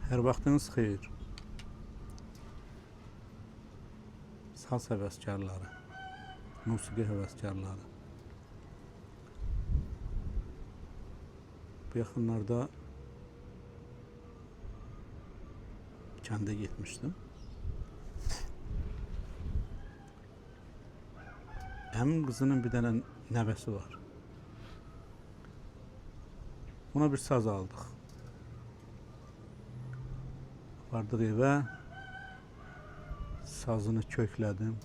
Hər vaxtınız xeyir. Saz həvəskarları, musiqi həvəskarları. Bu yaxınlarda kəndə getmişdim. Əmin qızının bir dənə nəvəsi var. Ona bir saz aldıq. Vardıq evə, sazını köklədim.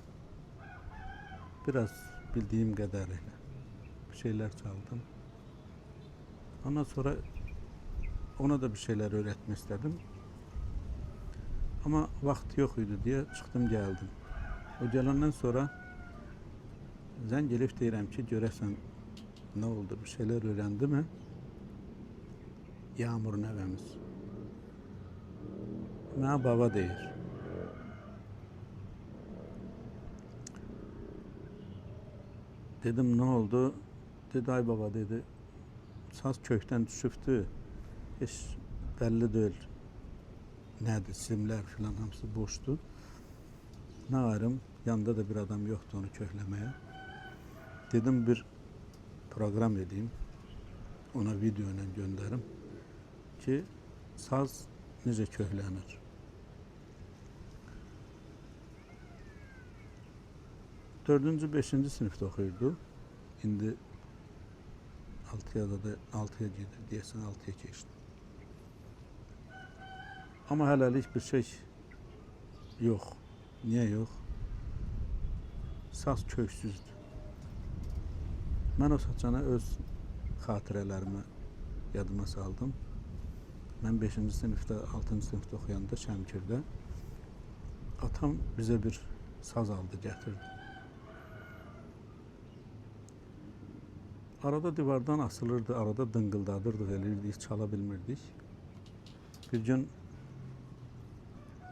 Biraz bildiyim qədərilə bir şeylər çaldım. Ondan sonra ona da bir şeylər öyrətmək istədim. Amma vaxt yox idi deyə çıxdım gəldim. O gələndən sonra zəng elib deyirəm ki, görəsən nə oldu, bir şeylər öyrəndi mi? Yağmur nəvəmiz. Mənə baba deyir. Dedim, nə oldu? Dedi, ay baba, dedi, saz kökdən düşübdü. Heç bəlli deyil. Nədir, simlər filan hamısı boşdur. Nə ayrım, yanında da bir adam yoxdur onu kökləməyə. Dedim, bir proqram edeyim. Ona video ilə göndərim ki, saz necə köklənir. Dördüncü, beşinci sinifdə oxuyurdu. İndi 6'ya gedir, deyəsən 6'ya keçdi. Amma hələlik bir şey yox. Niyə yox? Saz köksüzdür. Mən o saçana öz xatirələrimi yadıma saldım. Mən 5-ci sinifdə, 6-cı sinifdə oxuyanda Şəmkirdə atam bizə bir saz aldı, gətirdi. Arada divardan asılırdı, arada dıngıldadırdıq, eləyirdik, çala bilmirdik. Bir gün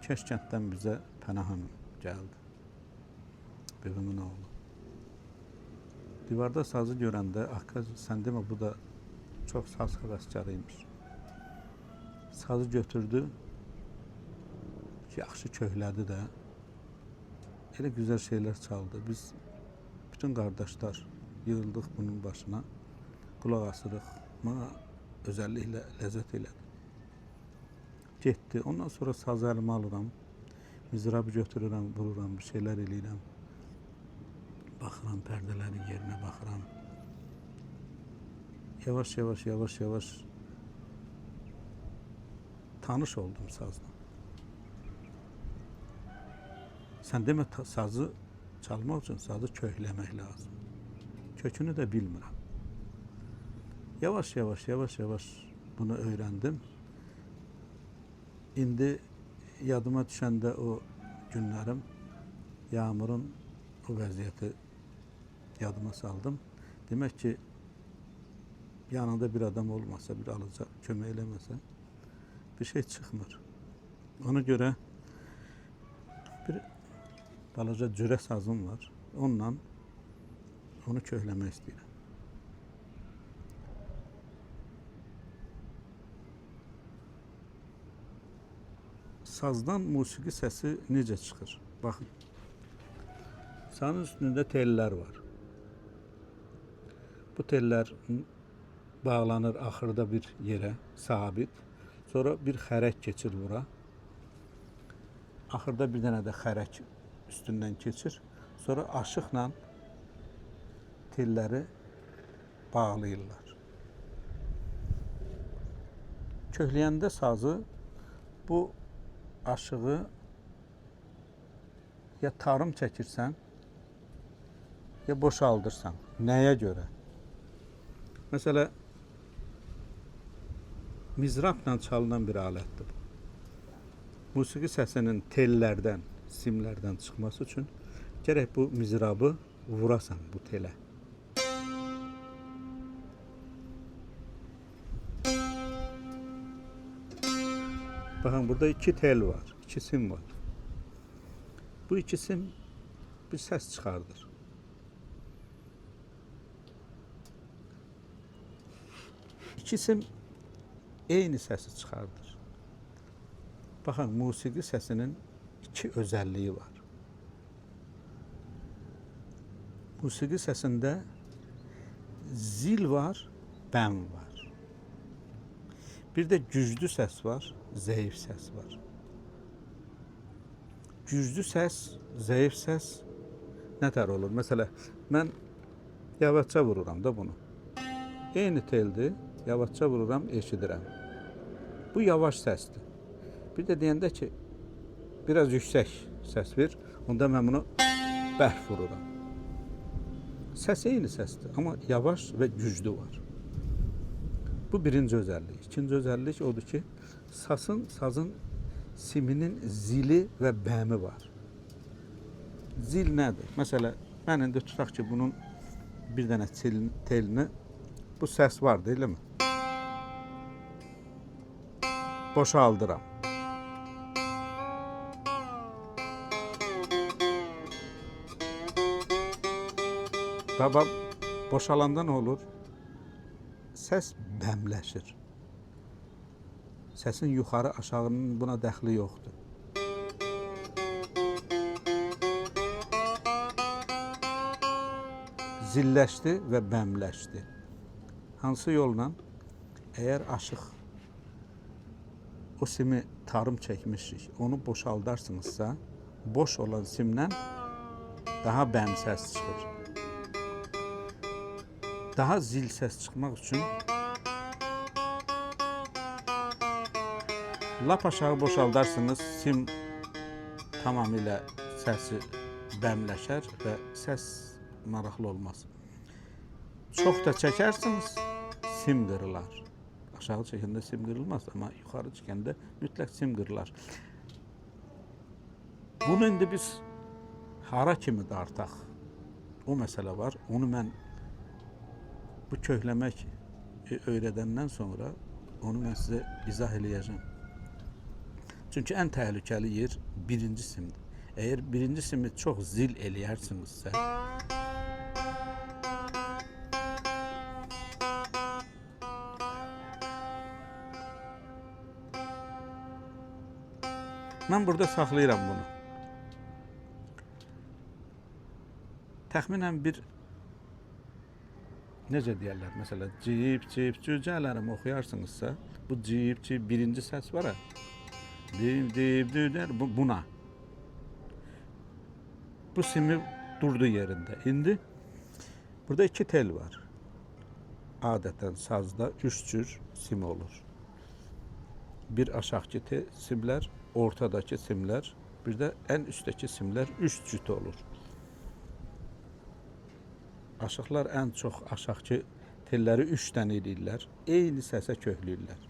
Keşkənddən bizə Pənah xanım gəldi. Bebimin oğlu. Divarda sazı görəndə, sən demə, bu da çox saz həvəskarıymış. Sazı götürdü, yaxşı köklədi də, elə güzel şeylər çaldı. Biz bütün qardaşlar yığıldıq bunun başına, qulaq asırıq. Mənə özəlliklə ləzzət elədi. Getdi. Ondan sonra sazı əlimə alıram, mizrabı götürürəm, vururam, bir şeylər eləyirəm. Baxıram, pərdələrin yerinə baxıram. Yavaş-yavaş tanış oldum sazla. Sən demə, sazı çalmaq üçün sazı kökləmək lazım. Kökünü də bilmirəm. Yavaş-yavaş bunu öyrəndim. İndi yadıma düşəndə o günlərim, Yağmurun o vəziyyəti yadıma saldım. Demək ki, yanında bir adam olmasa, bir alıcı kömək eləməsə, bir şey çıxmır. Ona görə bir balaca cürə sazım var. Onunla onu kökləmək istəyirəm. Sazdan musiqi səsi necə çıxır? Baxın. Sazın üstündə tellər var. Bu tellər bağlanır axırda bir yerə, sabit. Sonra bir xərək keçir bura. Axırda bir dənə də xərək üstündən keçir. Sonra aşıqla telləri bağlayırlar. Kökləyəndə sazı bu aşığı ya tarım çəkirsən, ya boşaldırsan. Nəyə görə? Məsələ, mizrabla çalınan bir alətdir bu. Musiqi səsinin tellərdən, simlərdən çıxması üçün gərək bu mizrabı vurasan bu telə. Baxın, burada iki tel var, iki sim var. Bu iki sim bir səs çıxardır. İki sim eyni səsi çıxardır. Baxın, musiqi səsinin iki özəlliyi var. Musiqi səsində zil var, bəm var. Bir də güclü səs var, zəif səs var. Güclü səs, zəif səs nətər olur? Məsələn, mən yavaşça vururam da bunu. Eyni teldir, yavaşça vururam, eşidirəm. Bu yavaş səsdir. Bir də deyəndə ki, biraz yüksək səs ver, onda mən bunu bərk vururam. Səs eyni səsdir, amma yavaş və güclü var. Bu birinci özəllik. İkinci özəllik odur ki, sazın siminin zili və bəmi var. Zil nədir? Məsələn, mən indi tutaq ki, bunun bir dənə telini, bu səs var, deyilmi? Boşaldıram. Baba, boşalanda nə olur? Səs bəmləşir. Səsin yuxarı aşağının buna dəxli yoxdur. Zilləşdi və bəmləşdi. Hansı yolla? Əgər aşıq o simi tarım çəkmişik, onu boşaldarsınızsa, boş olan simdən daha bəm səs çıxır. Daha zil səs çıxmaq üçün lap aşağı boşaldarsınız, sim tamamilə səsi bəmləşər və səs maraqlı olmaz. Çox da çəkərsiniz, sim qırılar. Aşağı çəkəndə sim qırılmaz, amma yuxarı çəkəndə mütləq sim qırılar. Bunu indi biz hara kimi dartaq? O məsələ var. Onu mən bu kökləmək öyrədəndən sonra onu mən sizə izah eləyəcəm. Çünki ən təhlükəli yer birinci simdir. Əgər birinci simi çox zil eləyərsinizsə, mən burada saxlayıram bunu. Təxminən bir, necə deyərlər, məsələn, cip, cücələrim oxuyarsınızsa, bu cip, birinci səs var, buna. Bu simi durdu yerində. İndi burada iki tel var. Adətən sazda üç cür sim olur. Bir aşağıdakı simlər, ortadakı simlər, bir də ən üstdəki simlər üç cüt olur. Aşıqlar ən çox aşağıdakı telləri 3 dənə edirlər, eyni səsə kökləyirlər.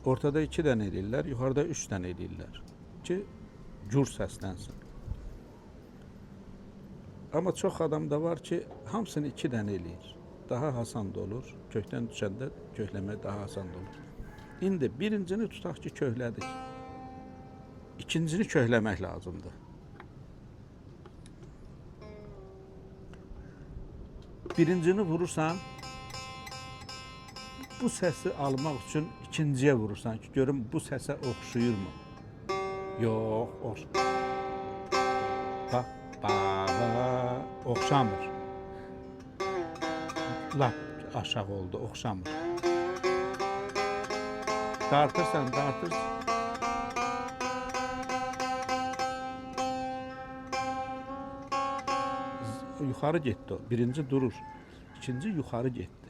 Ortada 2 dənə edirlər, yuxarıda 3 dənə edirlər ki, cür səslənsin. Amma çox adamda var ki, hamısını 2 dənə eləyir. Daha asan da olur, kökdən düşəndə kökləmək daha asan da olur. İndi birincini tutaq ki, köklədik. İkincini kökləmək lazımdır. Birincini vurursan, bu səsi almaq üçün ikinciyə vurursan ki, görüm bu səsə oxşuyurmu? Yox, oxşamır. Lap aşağı oldu, oxşamır. Dartırsan, yuxarı getdi o. Birinci durur, ikinci yuxarı getdi.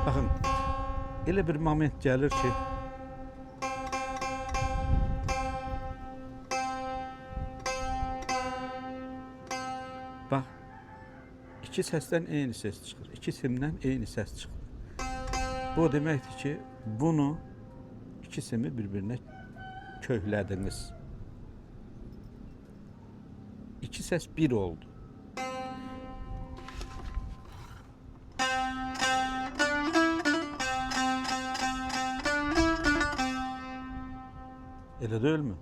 Baxın, elə bir moment gəlir ki, bax, iki səsdən eyni səs çıxır, iki simdən eyni səs çıxır. Bu deməkdir ki, bunu ikisini bir-birinə köklədiniz. İki səs bir oldu. Elə deyilmi?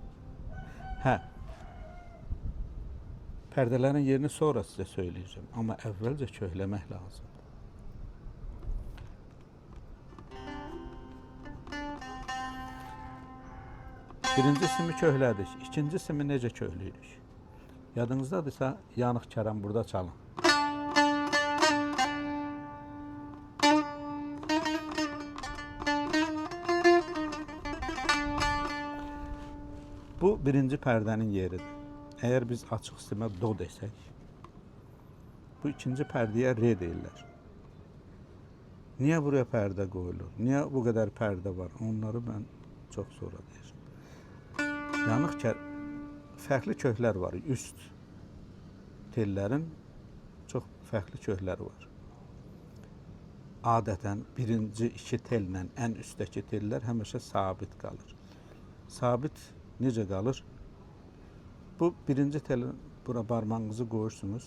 Hə. Pərdələrin yerini sonra sizə söyləyəcəm, amma əvvəlcə köhləmək lazımdır. Birinci simi köhlədik, ikinci simi necə köhləyirik? Yadınızdadırsa, Yanıq Kərəm burada çalın. Bu birinci pərdənin yeridir. Əgər biz açıq simə do desək, bu ikinci pərdəyə re deyirlər. Niyə buraya pərdə qoyulur? Niyə bu qədər pərdə var? Onları mən çox sonra deyəcəm. Yanıq fərqli köklər var. Üst tellərin çox fərqli kökləri var. Adətən birinci iki tellə ən üstdəki tellər həmişə sabit qalır. Sabit necə qalır? Bu birinci telin bura barmağınızı qoyursunuz.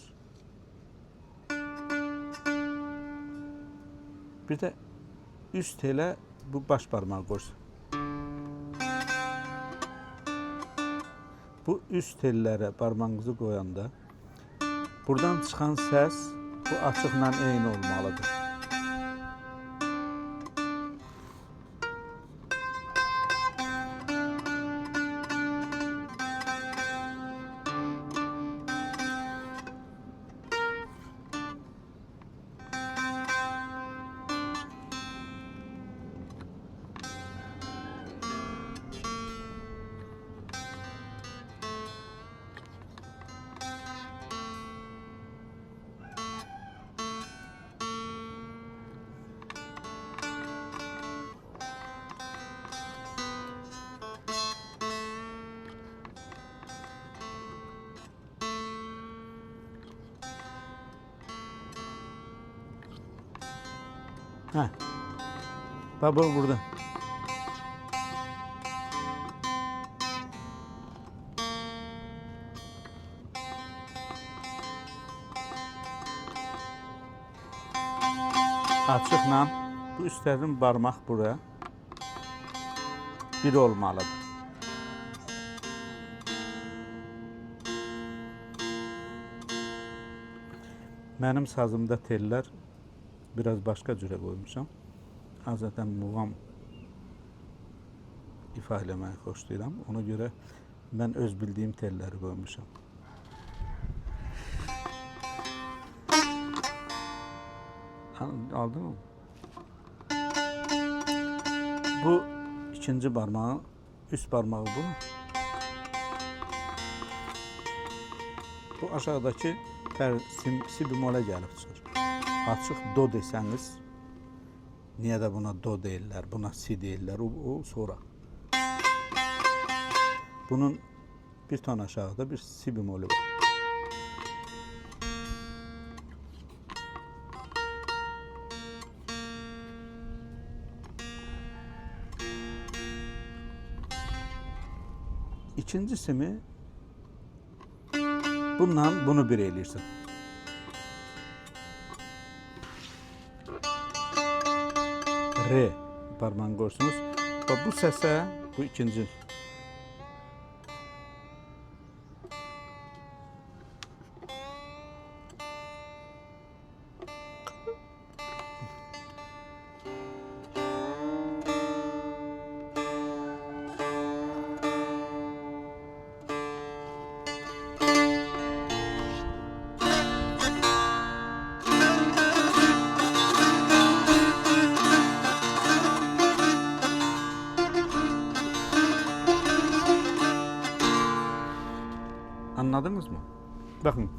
Bir də üst telə bu baş barmağı qoyursunuz. Bu üst tellərə barmağınızı qoyanda buradan çıxan səs bu açıqla eyni olmalıdır. Hə. Baba burada. Açıqla bu üstlərin barmaq buraya bir olmalıdır. Mənim sazımda tellər biraz başqa cürə qoymuşam. Azətən muğam ifa eləməyi xoşlayıram. Ona görə mən öz bildiyim telləri qoymuşam. Aldın mı? Bu ikinci barmağı, üst barmağı bu. Bu aşağıdakı si bemolə gəlib çıxır. Açıq do desəniz, niyə də buna do deyirlər, buna si deyirlər, o sonra. Bunun bir ton aşağıda bir si bemolü var. İkincisini bununla bunu bir eləyirsən. Re parmağını qoyursunuz. Bu səsə, bu ikinci. Anladınız mı? Bakın,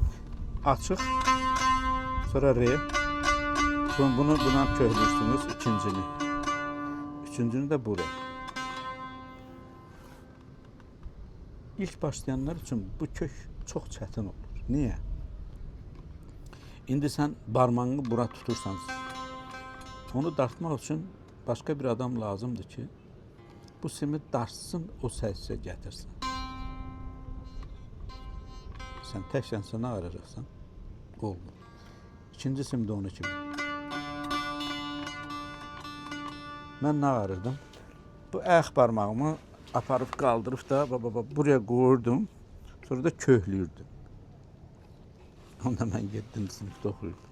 açıq, sonra re, bunu buna köhlürsünüz, ikincini. Üçüncünü de bu re. İlk başlayanlar için bu kök çok çətin olur. Niye? İndi sən barmağını bura tutursan, onu dartmaq için başka bir adam lazımdır ki, bu simi dartsın, o səsə gətirsin. Sen tek şansını arayacaksan, olmur. İkinci sim de onu kimi. Ben ne arardım? Bu ayak parmağımı aparıp kaldırıp da buraya koyurdum. Sonra da köhlürdüm. Onda mən 7-ci sinifdə oxuyurdum.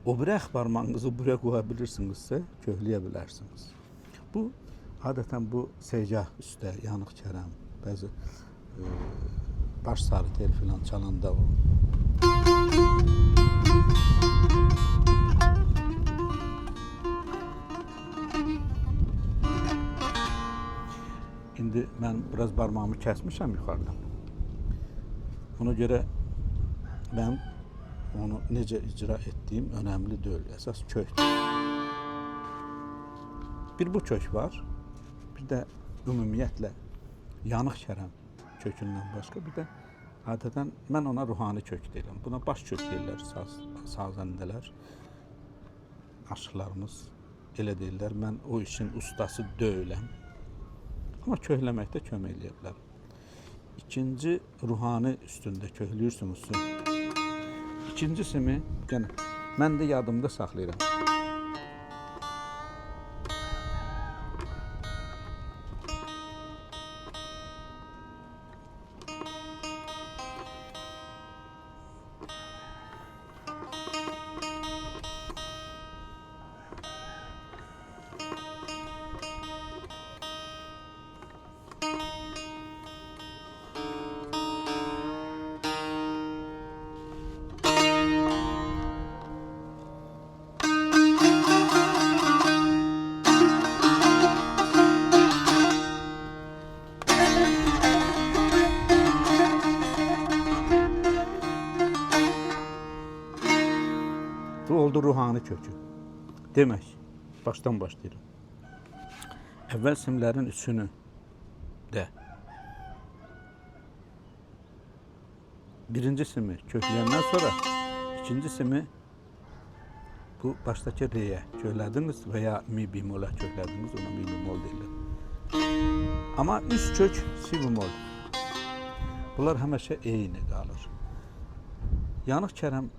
O biri barmağınızı buraya qoya bilirsinizsə, köhləyə bilərsiniz. Bu, adətən bu segah üstə, Yanıq Kərəm, bəzi baş sarı tel filan çalanda o. İndi mən biraz barmağımı kəsmişəm yuxarıdan. Ona görə mən onu necə icra etdiyim önəmli deyil. Əsas kökdür. Bir bu kök var, bir də ümumiyyətlə Yanıq Kərəm kökündən başqa, bir də adətən mən ona ruhani kök deyirəm. Buna baş kök deyirlər, sazəndələr, aşıqlarımız elə deyirlər. Mən o işin ustası deyiləm. Amma köhləməkdə kömək eləyə bilərəm. İkinci ruhani üstündə köhlüyürsünüz. İkincisini, yəni, mən də yadımda saxlayıram. Bu oldu ruhani kökü. Demək, başdan başlayırım. Əvvəl simlərin üçünü də birinci simi kökləyəndən sonra ikinci simi bu başdakı reyə köklədiniz və ya mi bimola köklədiniz, ona mi bimol deyirlər. Amma üst kök si bimol. Bunlar həmişə eyni qalır. Yanıq Kərəm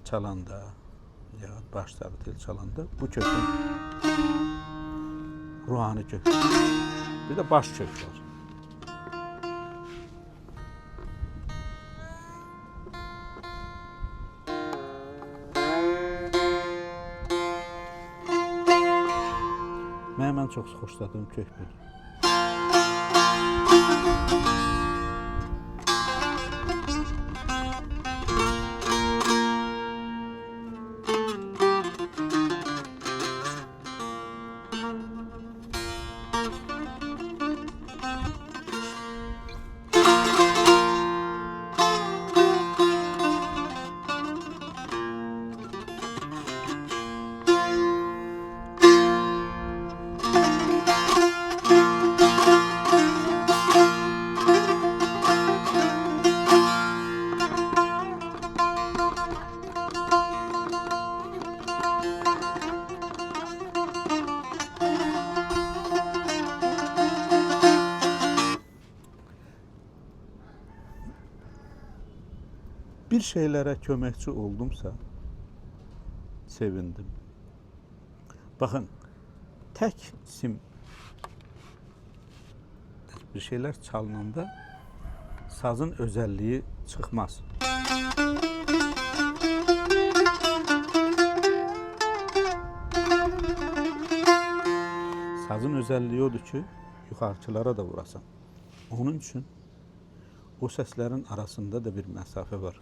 çalanda ya baş sarı tel çalanda bu kökün ruhani kök. Bir də baş kök var. Mən çox xoşladığım kök budur. Bir şeylərə köməkçi oldumsa, sevindim. Baxın, tək sim bir şeylər çalınanda sazın özəlliyi çıxmaz. Sazın özəlliyi odur ki, yuxarıçılara da vurasan. Onun üçün o səslərin arasında da bir məsafə var.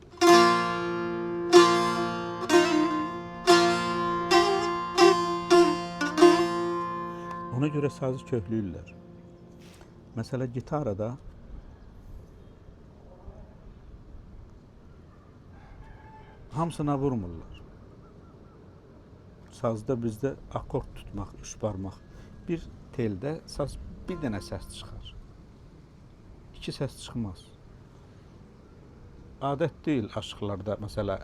Ona görə sazı kökləyirlər. Məsələn, gitarada hamısına vurmurlar. Sazda bizdə akord tutmaq, üç barmaq. Bir teldə saz bir dənə səs çıxar. İki səs çıxmaz. Adət deyil aşıqlarda, məsələ.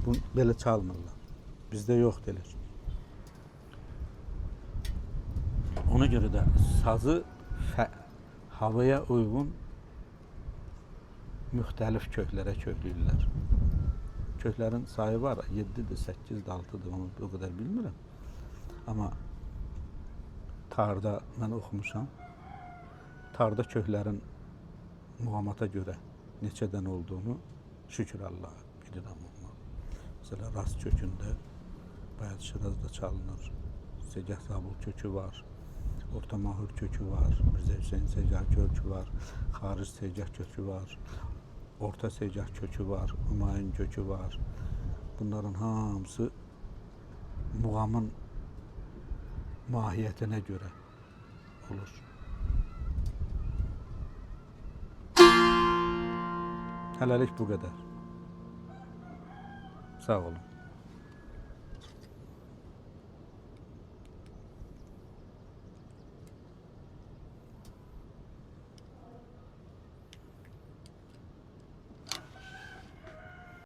Bunu belə çalmırlar. Bizdə yoxdur elə. Ona görə də sazı havaya uyğun müxtəlif köklərə kökləyirlər. Köklərin sayı var, 7-dir, 8-dir, 6-dır, onu o qədər bilmirəm. Amma tarda mən oxumuşam. Tarda köklərin muğamata görə neçə dənə olduğunu şükür Allaha bilirəm onu. Mesela rast kökündə Bayat Şirazda çalınır. Segah Zabul kökü var. Orta Mahur kökü var. Mirzə Hüseyin Segah kökü var. Xaric Segah kökü var. Orta Segah kökü var. Humayun kökü var. Bunların hamısı muğamın mahiyyətinə görə olur. Hələlik bu qədər. Sağ olun.